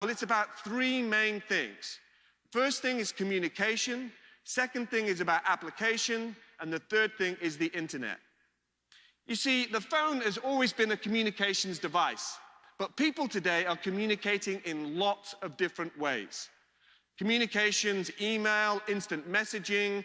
Well, it's about three main things. First thing is communication. Second thing is about application. And the third thing is the internet. You see, the phone has always been a communications device, but people today are communicating in lots of different ways. Communications, email, instant messaging,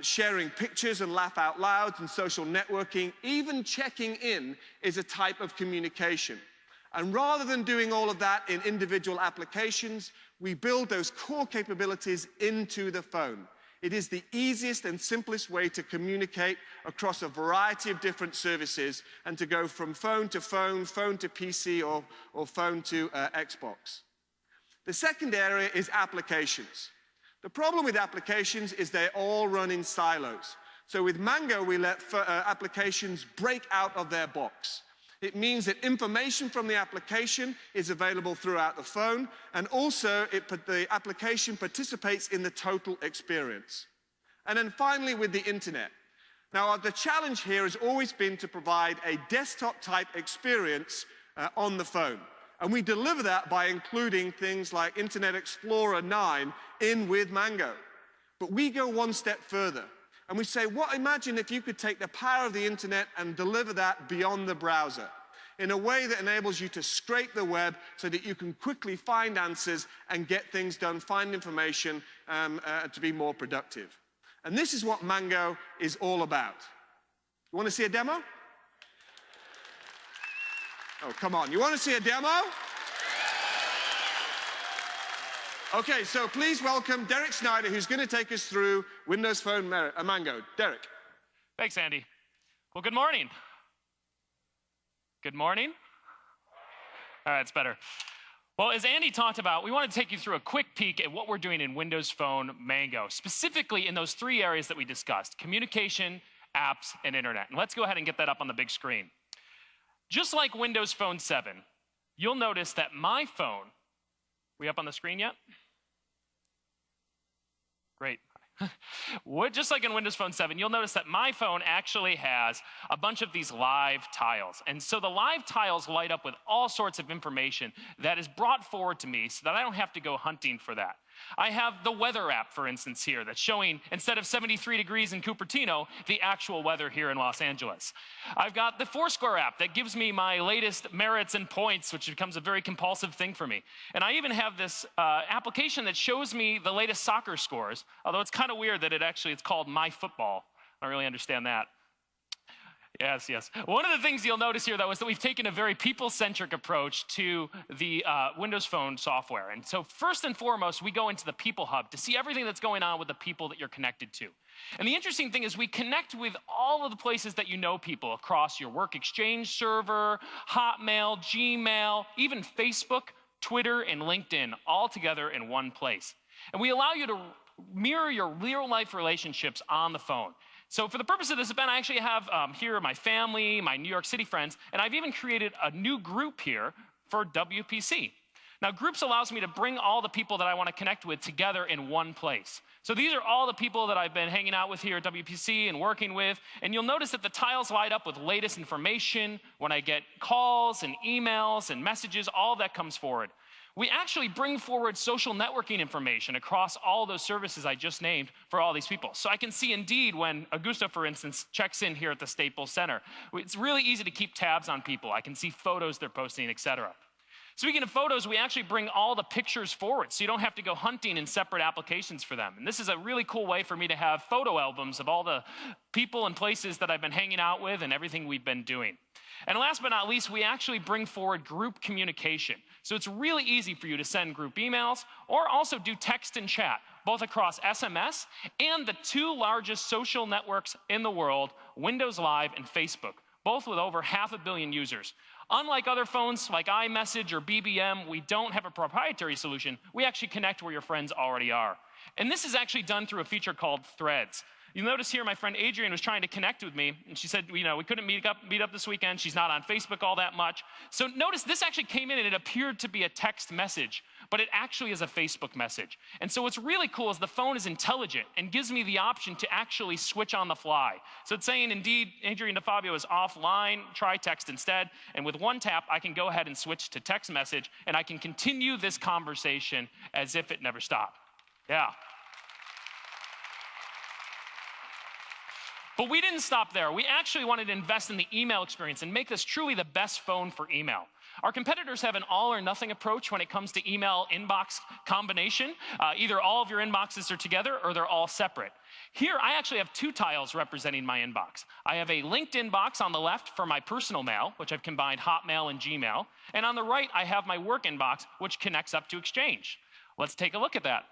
sharing pictures and laugh out loud, and social networking, even checking in is a type of communication. And rather than doing all of that in individual applications, we build those core capabilities into the phone. It is the easiest and simplest way to communicate across a variety of different services and to go from phone to phone, phone to PC, or phone to Xbox. The second area is applications. The problem with applications is they all run in silos. So with Mango, we let applications break out of their box. It means that information from the application is available throughout the phone, and also the application participates in the total experience. And then finally, with the internet. Now, the challenge here has always been to provide a desktop-type experience on the phone. And we deliver that by including things like Internet Explorer 9 in with Mango. But we go one step further. And we say, imagine if you could take the power of the internet and deliver that beyond the browser in a way that enables you to scrape the web so that you can quickly find answers and get things done, find information to be more productive. And this is what Mango is all about. You want to see a demo? Oh, come on. You want to see a demo? Okay, so please welcome Derek Schneider, who's going to take us through Windows Phone Mango. Derek. Thanks, Andy. Well, good morning. Good morning? All right, it's better. Well, as Andy talked about, we want to take you through a quick peek at what we're doing in Windows Phone Mango, specifically in those three areas that we discussed: communication, apps, and internet. And let's go ahead and get that up on the big screen. Just like Windows Phone 7, you'll notice that my phone, we up on the screen yet? Great. Just like in Windows Phone 7, you'll notice that my phone actually has a bunch of these live tiles. And so the live tiles light up with all sorts of information that is brought forward to me so that I don't have to go hunting for that. I have the weather app, for instance, here that's showing, instead of 73 degrees in Cupertino, the actual weather here in Los Angeles. I've got the Foursquare app that gives me my latest merits and points, which becomes a very compulsive thing for me. And I even have this application that shows me the latest soccer scores, although it's kind of weird that it's called My Football. I don't really understand that. Yes, yes. One of the things you'll notice here, though, is that we've taken a very people-centric approach to the Windows Phone software. And so first and foremost, we go into the People Hub to see everything that's going on with the people that you're connected to. And the interesting thing is we connect with all of the places that you know people across your work exchange server, Hotmail, Gmail, even Facebook, Twitter, and LinkedIn, all together in one place. And we allow you to mirror your real-life relationships on the phone. So for the purpose of this event, I actually have here my family, my New York City friends, and I've even created a new group here for WPC. Now, groups allows me to bring all the people that I want to connect with together in one place. So these are all the people that I've been hanging out with here at WPC and working with, and you'll notice that the tiles light up with latest information. When I get calls and emails and messages, all of that comes forward. We actually bring forward social networking information across all those services I just named for all these people. So I can see indeed when Augusto, for instance, checks in here at the Staples Center. It's really easy to keep tabs on people. I can see photos they're posting, etc. Speaking of photos, we actually bring all the pictures forward, so you don't have to go hunting in separate applications for them. And this is a really cool way for me to have photo albums of all the people and places that I've been hanging out with and everything we've been doing. And last but not least, we actually bring forward group communication. So it's really easy for you to send group emails or also do text and chat, both across SMS and the two largest social networks in the world, Windows Live and Facebook, both with over 500 million users. Unlike other phones like iMessage or BBM, we don't have a proprietary solution. We actually connect where your friends already are. And this is actually done through a feature called Threads. You'll notice here my friend Adrienne was trying to connect with me, and she said, we couldn't meet up this weekend. She's not on Facebook all that much. So notice this actually came in, and it appeared to be a text message. but it actually is a Facebook message. And so what's really cool is the phone is intelligent and gives me the option to actually switch on the fly. So it's saying, indeed, Adrian DeFabio is offline, try text instead. And with one tap, I can go ahead and switch to text message, and I can continue this conversation as if it never stopped. Yeah. But we didn't stop there. We actually wanted to invest in the email experience and make this truly the best phone for email. Our competitors have an all or nothing approach when it comes to email inbox combination. Either all of your inboxes are together or they're all separate. Here, I actually have two tiles representing my inbox. I have a linked inbox on the left for my personal mail, which I've combined Hotmail and Gmail. And on the right, I have my work inbox, which connects up to Exchange. Let's take a look at that.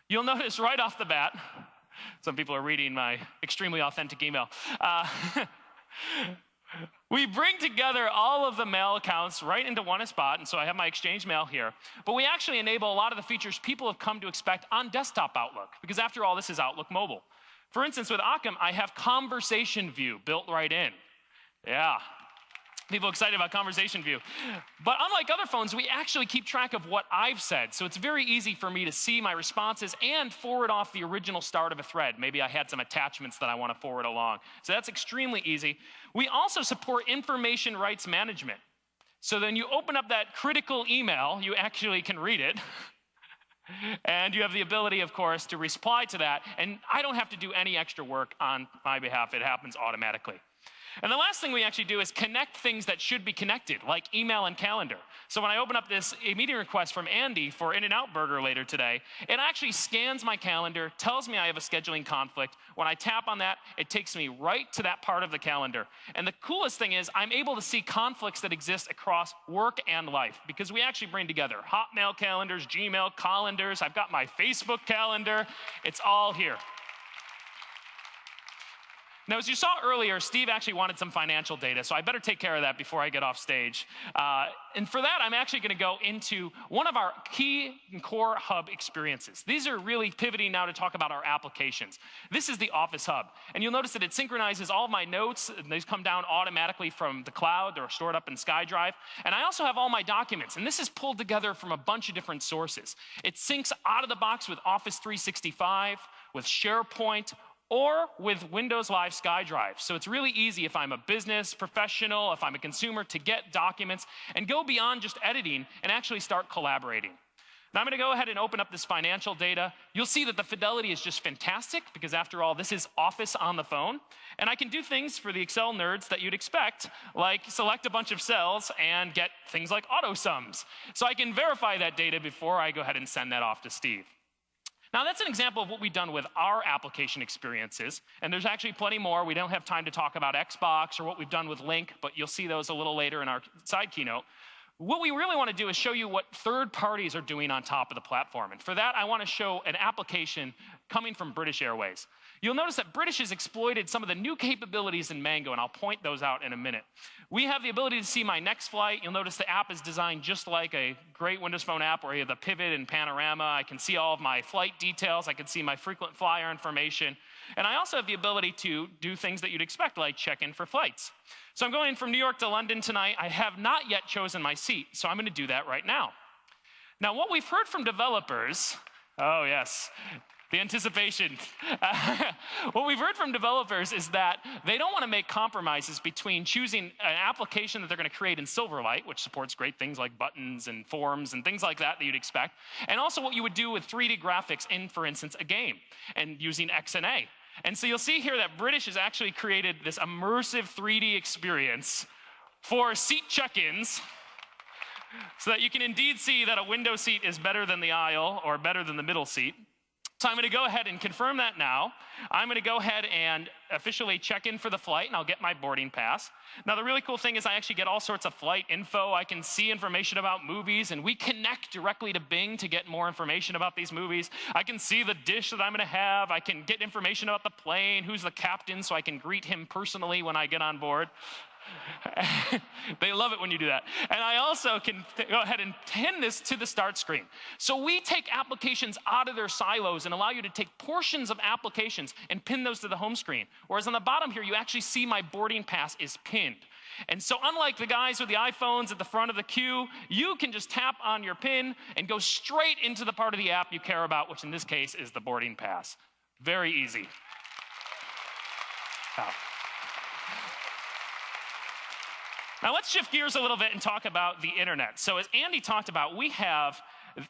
You'll notice right off the bat, some people are reading my extremely authentic email. We bring together all of the mail accounts right into one spot, and so I have my Exchange mail here. But we actually enable a lot of the features people have come to expect on desktop Outlook, because after all, this is Outlook mobile. For instance, with Occam, I have Conversation View built right in. Yeah. People excited about Conversation View. But unlike other phones, we actually keep track of what I've said. So it's very easy for me to see my responses and forward off the original start of a thread. Maybe I had some attachments that I want to forward along. So that's extremely easy. We also support information rights management. So then you open up that critical email, you actually can read it. And you have the ability, of course, to reply to that. And I don't have to do any extra work on my behalf. It happens automatically. And the last thing we actually do is connect things that should be connected, like email and calendar. So when I open up this meeting request from Andy for In-N-Out Burger later today, it actually scans my calendar, tells me I have a scheduling conflict. When I tap on that, it takes me right to that part of the calendar. And the coolest thing is I'm able to see conflicts that exist across work and life, because we actually bring together Hotmail calendars, Gmail calendars. I've got my Facebook calendar. It's all here. Now, as you saw earlier, Steve actually wanted some financial data, so I better take care of that before I get off stage. And for that, I'm actually going to go into one of our key and core hub experiences. These are really pivoting now to talk about our applications. This is the Office Hub, and you'll notice that it synchronizes all of my notes, and these come down automatically from the cloud. They're stored up in SkyDrive. And I also have all my documents, and this is pulled together from a bunch of different sources. It syncs out of the box with Office 365, with SharePoint, or with Windows Live SkyDrive. So it's really easy if I'm a business professional, if I'm a consumer, to get documents and go beyond just editing and actually start collaborating. Now I'm going to go ahead and open up this financial data. You'll see that the fidelity is just fantastic, because after all, this is Office on the phone. And I can do things for the Excel nerds that you'd expect, like select a bunch of cells and get things like auto sums. So I can verify that data before I go ahead and send that off to Steve. Now, that's an example of what we've done with our application experiences, and there's actually plenty more. We don't have time to talk about Xbox or what we've done with Link, but you'll see those a little later in our side keynote. What we really want to do is show you what third parties are doing on top of the platform, and for that, I want to show an application coming from British Airways. You'll notice that British has exploited some of the new capabilities in Mango, and I'll point those out in a minute. We have the ability to see my next flight. You'll notice the app is designed just like a great Windows Phone app where you have the pivot and panorama. I can see all of my flight details. I can see my frequent flyer information. And I also have the ability to do things that you'd expect, like check in for flights. So I'm going from New York to London tonight. I have not yet chosen my seat, so I'm going to do that right now. Now, what we've heard from developers, oh yes, the anticipation. What we've heard from developers is that they don't want to make compromises between choosing an application that they're going to create in Silverlight, which supports great things like buttons and forms and things like that you'd expect, and also what you would do with 3D graphics in, for instance, a game, and using XNA. And so you'll see here that British has actually created this immersive 3D experience for seat check-ins, so that you can indeed see that a window seat is better than the aisle or better than the middle seat. So I'm going to go ahead and confirm that now. I'm going to go ahead and officially check in for the flight, and I'll get my boarding pass. Now, the really cool thing is I actually get all sorts of flight info. I can see information about movies, and we connect directly to Bing to get more information about these movies. I can see the dish that I'm going to have. I can get information about the plane, who's the captain, so I can greet him personally when I get on board. They love it when you do that. And I also can go ahead and pin this to the start screen. So we take applications out of their silos and allow you to take portions of applications and pin those to the home screen. Whereas on the bottom here, you actually see my boarding pass is pinned. And so unlike the guys with the iPhones at the front of the queue, you can just tap on your PIN and go straight into the part of the app you care about, which in this case is the boarding pass. Very easy. Wow. Now let's shift gears a little bit and talk about the internet. So as Andy talked about, we have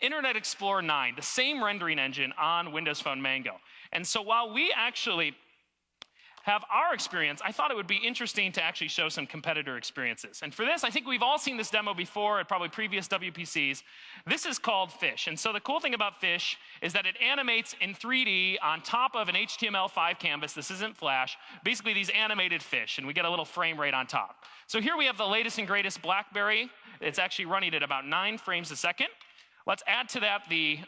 Internet Explorer 9, the same rendering engine on Windows Phone Mango. And so while we actually have our experience, I thought it would be interesting to actually show some competitor experiences. And for this, I think we've all seen this demo before at probably previous WPCs. This is called Fish. And so the cool thing about Fish is that it animates in 3D on top of an HTML5 canvas. This isn't Flash. Basically, these animated fish, and we get a little frame rate on top. So here we have the latest and greatest BlackBerry. It's actually running at about 9 frames a second. Let's add to that the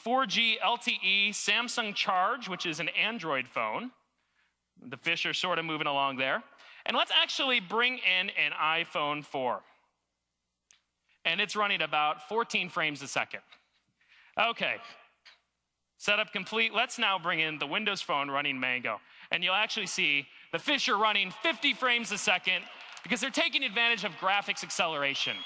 4G LTE Samsung Charge, which is an Android phone. The fish are sort of moving along there. And let's actually bring in an iPhone 4. And it's running about 14 frames a second. Okay, setup complete. Let's now bring in the Windows Phone running Mango. And you'll actually see the fish are running 50 frames a second because they're taking advantage of graphics acceleration.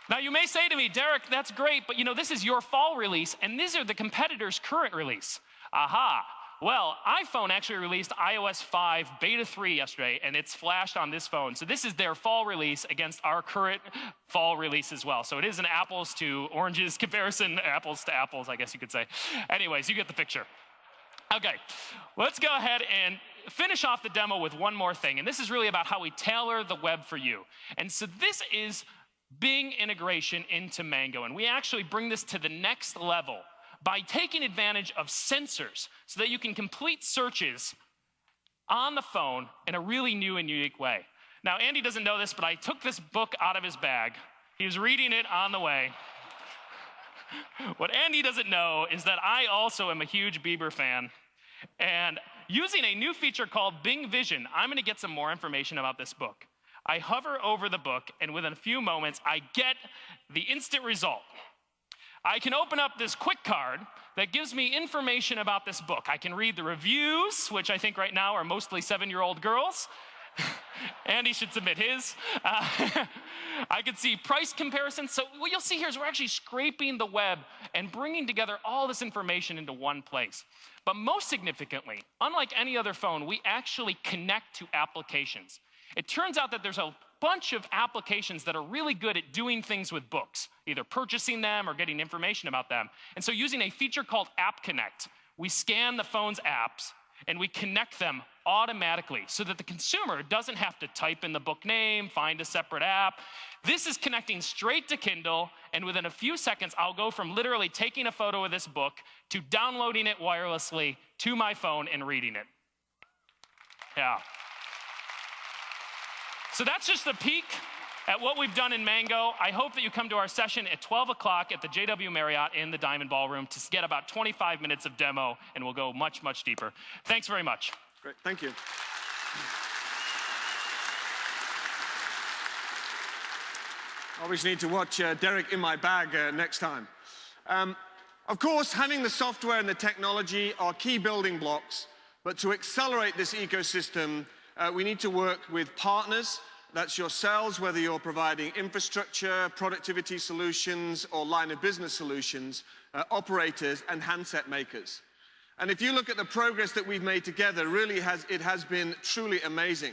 Now you may say to me, Derek, that's great, but you know, this is your fall release, and these are the competitor's current release. Aha. Well, iPhone actually released iOS 5 Beta 3 yesterday, and it's flashed on this phone. So this is their fall release against our current fall release as well. So it is an apples to oranges comparison, apples to apples, I guess you could say. Anyways, you get the picture. Okay, let's go ahead and finish off the demo with one more thing. And this is really about how we tailor the web for you. And so this is Bing integration into Mango. And we actually bring this to the next level by taking advantage of sensors so that you can complete searches on the phone in a really new and unique way. Now, Andy doesn't know this, but I took this book out of his bag. He was reading it on the way. What Andy doesn't know is that I also am a huge Bieber fan. And using a new feature called Bing Vision, I'm going to get some more information about this book. I hover over the book, and within a few moments, I get the instant result. I can open up this quick card that gives me information about this book. I can read the reviews, which I think right now are mostly 7-year-old girls. Andy should submit his. I can see price comparisons. So what you'll see here is we're actually scraping the web and bringing together all this information into one place. But most significantly, unlike any other phone, we actually connect to applications. It turns out that there's a bunch of applications that are really good at doing things with books, either purchasing them or getting information about them. And so using a feature called App Connect, we scan the phone's apps and we connect them automatically so that the consumer doesn't have to type in the book name, find a separate app. This is connecting straight to Kindle, and within a few seconds, I'll go from literally taking a photo of this book to downloading it wirelessly to my phone and reading it. Yeah. So that's just a peek at what we've done in Mango. I hope that you come to our session at 12 o'clock at the JW Marriott in the Diamond Ballroom to get about 25 minutes of demo, and we'll go much, much deeper. Thanks very much. Great, thank you. Obviously need to watch Derek in my bag next time. Of course, having the software and the technology are key building blocks, but to accelerate this ecosystem, we need to work with partners. That's yourselves, whether you're providing infrastructure, productivity solutions, or line of business solutions, operators, and handset makers. And if you look at the progress that we've made together, really it has been truly amazing.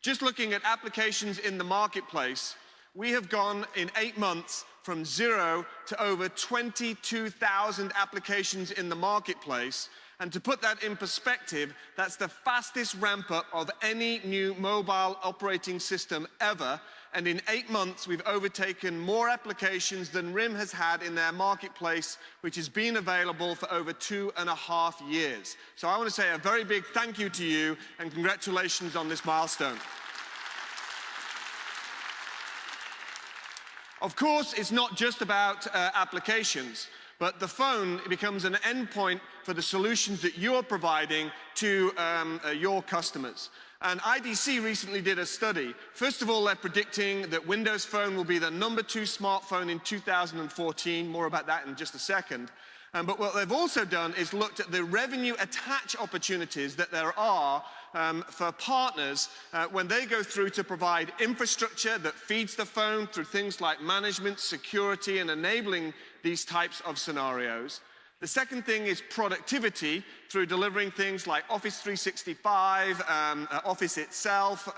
Just looking at applications in the marketplace, we have gone in 8 months from 0 to over 22,000 applications in the marketplace. And to put that in perspective, that's the fastest ramp up of any new mobile operating system ever. And in 8 months, we've overtaken more applications than RIM has had in their marketplace, which has been available for over 2.5 years. So I want to say a very big thank you to you and congratulations on this milestone. Of course, it's not just about applications, but the phone becomes an endpoint for the solutions that you're providing to your customers. And IDC recently did a study. First of all, they're predicting that Windows Phone will be the #2 smartphone in 2014. More about that in just a second. But what they've also done is looked at the revenue attach opportunities that there are for partners when they go through to provide infrastructure that feeds the phone through things like management, security, and enabling these types of scenarios. The second thing is productivity through delivering things like Office 365, Office itself,